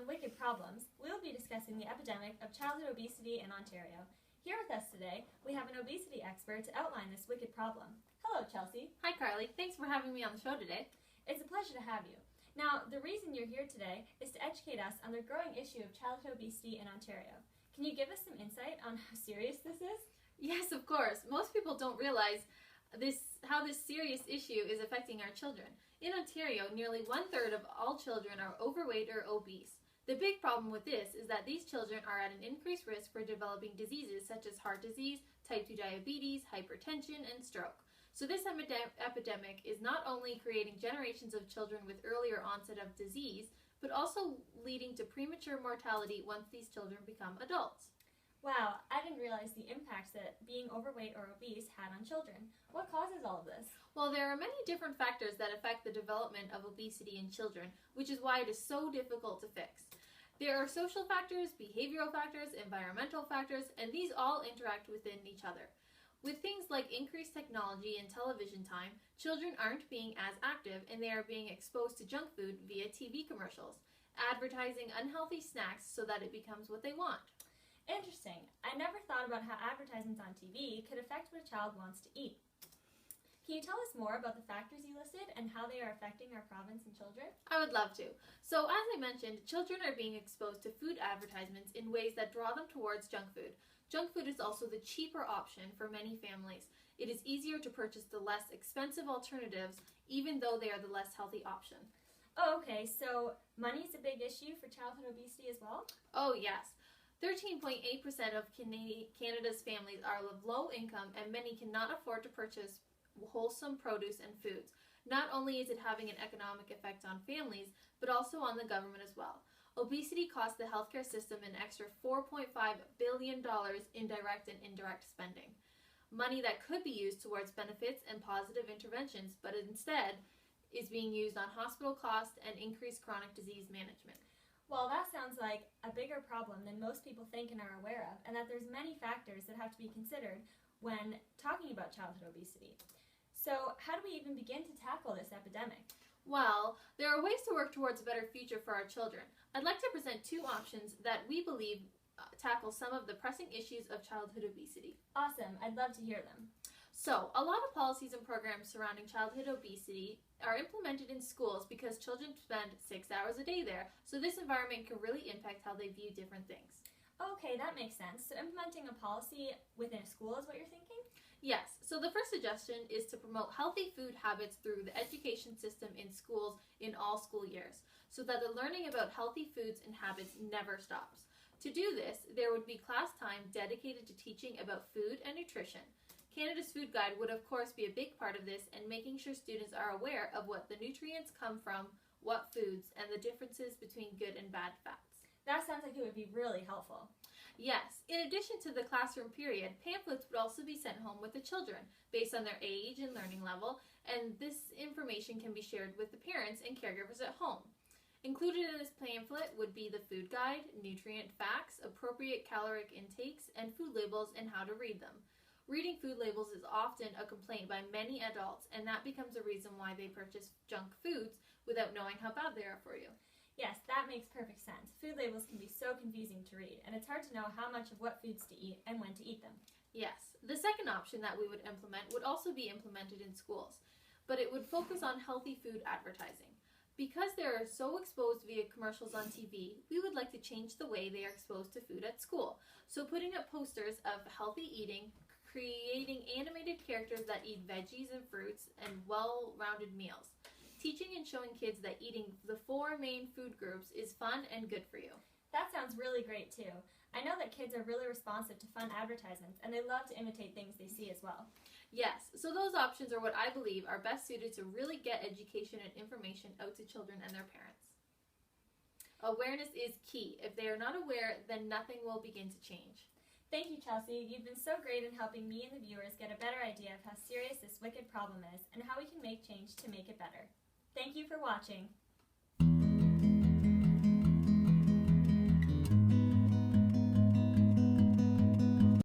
on Wicked Problems, we will be discussing the epidemic of childhood obesity in Ontario. Here with us today, we have an obesity expert to outline this wicked problem. Hello, Chelsey. Hi, Carly. Thanks for having me on the show today. It's a pleasure to have you. Now, the reason you're here today is to educate us on the growing issue of childhood obesity in Ontario. Can you give us some insight on how serious this is? Yes, of course. Most people don't realize how this serious issue is affecting our children. In Ontario, nearly 1/3 of all children are overweight or obese. The big problem with this is that these children are at an increased risk for developing diseases such as heart disease, type 2 diabetes, hypertension, and stroke. So this epidemic is not only creating generations of children with earlier onset of disease, but also leading to premature mortality once these children become adults. Wow, I didn't realize the impact that being overweight or obese had on children. What causes all of this? Well, there are many different factors that affect the development of obesity in children, which is why it is so difficult to fix. There are social factors, behavioral factors, environmental factors, and these all interact within each other. With things like increased technology and television time, children aren't being as active and they are being exposed to junk food via TV commercials, advertising unhealthy snacks so that it becomes what they want. Interesting. I never thought about how advertisements on TV could affect what a child wants to eat. Can you tell us more about the factors you listed and how they are affecting our province and children? I would love to. So, as I mentioned, children are being exposed to food advertisements in ways that draw them towards junk food. Junk food is also the cheaper option for many families. It is easier to purchase the less expensive alternatives, even though they are the less healthy option. Oh, okay. So, money is a big issue for childhood obesity as well? Oh, yes. 13.8% of Canada's families are of low income, and many cannot afford to purchase wholesome produce and foods. Not only is it having an economic effect on families, but also on the government as well. Obesity costs the healthcare system an extra $4.5 billion in direct and indirect spending. Money that could be used towards benefits and positive interventions, but instead is being used on hospital costs and increased chronic disease management. Well, that sounds like a bigger problem than most people think and are aware of, and that there's many factors that have to be considered when talking about childhood obesity. So, how do we even begin to tackle this epidemic? Well, there are ways to work towards a better future for our children. I'd like to present two options that we believe tackle some of the pressing issues of childhood obesity. Awesome, I'd love to hear them. So, a lot of policies and programs surrounding childhood obesity are implemented in schools because children spend 6 hours a day there, so this environment can really impact how they view different things. Okay, that makes sense. So implementing a policy within a school is what you're thinking? Yes, so the first suggestion is to promote healthy food habits through the education system in schools in all school years, so that the learning about healthy foods and habits never stops. To do this, there would be class time dedicated to teaching about food and nutrition. Canada's Food Guide would of course be a big part of this, and making sure students are aware of what the nutrients come from, what foods, and the differences between good and bad fats. That sounds like it would be really helpful. Yes, in addition to the classroom period, pamphlets would also be sent home with the children based on their age and learning level, and this information can be shared with the parents and caregivers at home. Included in this pamphlet would be the food guide, nutrient facts, appropriate caloric intakes, and food labels and how to read them. Reading food labels is often a complaint by many adults, and that becomes a reason why they purchase junk foods without knowing how bad they are for you. Yes, that makes perfect sense. Food labels can be so confusing to read, and it's hard to know how much of what foods to eat and when to eat them. Yes, the second option that we would implement would also be implemented in schools, but it would focus on healthy food advertising. Because they are so exposed via commercials on TV, we would like to change the way they are exposed to food at school. So putting up posters of healthy eating, creating animated characters that eat veggies and fruits, and well-rounded meals. Teaching and showing kids that eating the 4 main food groups is fun and good for you. That sounds really great too. I know that kids are really responsive to fun advertisements, and they love to imitate things they see as well. Yes, so those options are what I believe are best suited to really get education and information out to children and their parents. Awareness is key. If they are not aware, then nothing will begin to change. Thank you, Chelsey. You've been so great in helping me and the viewers get a better idea of how serious this wicked problem is and how we can make change to make it better. Thank you for watching.